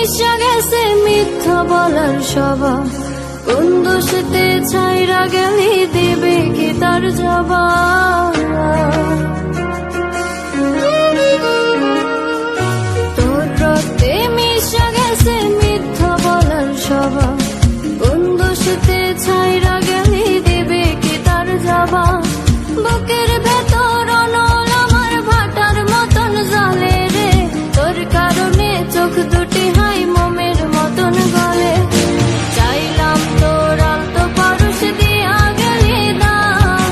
মিশা গেছে মিথ্যা বলার স্বভাব, কোন দোষেতে ছাইরা গেলি দেবে কি তার জবাব। তোর রক্তে মিশা গেছে মিথ্যা বলার স্বভাব, কোন দোষেতে ছাইরা গেলি দেবে কি তার জবাব। বুকের ভেতর অনল আমার ভাটার মতন জ্বলে রে, তোর কারণে চোখ দুটি হাই মোমের মতন গলে। চাইলাম তোর আলতো পারস দিয়া গেলি দাম,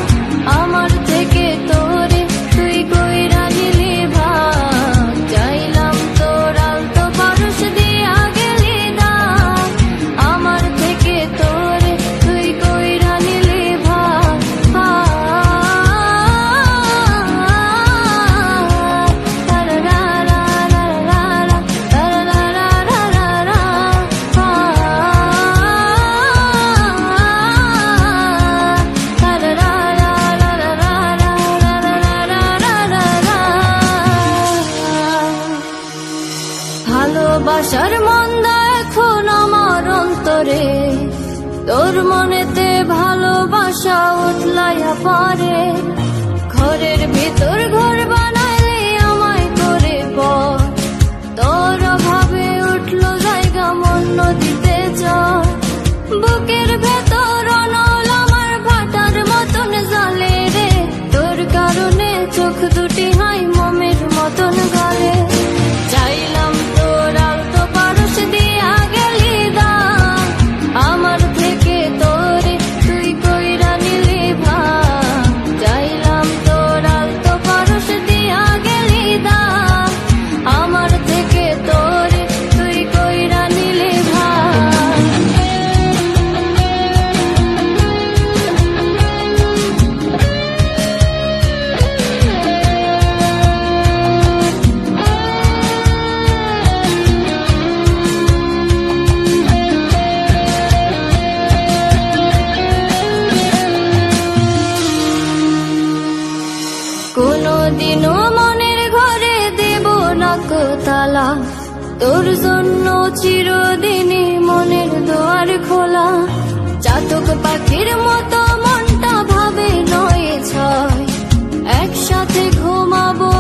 আমার থেকে তোরে তুই কইরা নিলি ভাগ। চাইলাম তোর আলতো পারস দিয়া গেলি দাম, আমার থেকে তোরে তুই কইরা নিলি ভাগ। ভালোবাসার মন্দা এখন আমার অন্তরে, তোর মনেতে ভালোবাসা উঠলাইয়া পারে। ঘরের ভিতর ঘর বানাইলে আমায় করে বল, তোর অভাবে উঠলো জায়গা মন নদীতে চল। বুকের ভেতর অনল আমার ভাটার মতন জ্বলে রে, তোর কারণে চোখ দুটি হাই মোমের মতন গলে। চাইলাম তোর আলতো পারস দিয়া গেলি দাম, আমার থেকে তোরে তুই কইরা নিলি ভাগ। চাইলাম তোর আলতো পারস দিয়া গেলি দাম, আমার থেকে তোরে তুই কইরা নিলি ভাগ। কোনদিনও মনের ঘরে দেব না কো তালা, তোর জন্য চিরদিনই মনের দুয়ার খোলা। চাতক পাখির মতো মনটা ভাবে নয় ছয়, একসাথে ঘুমাবো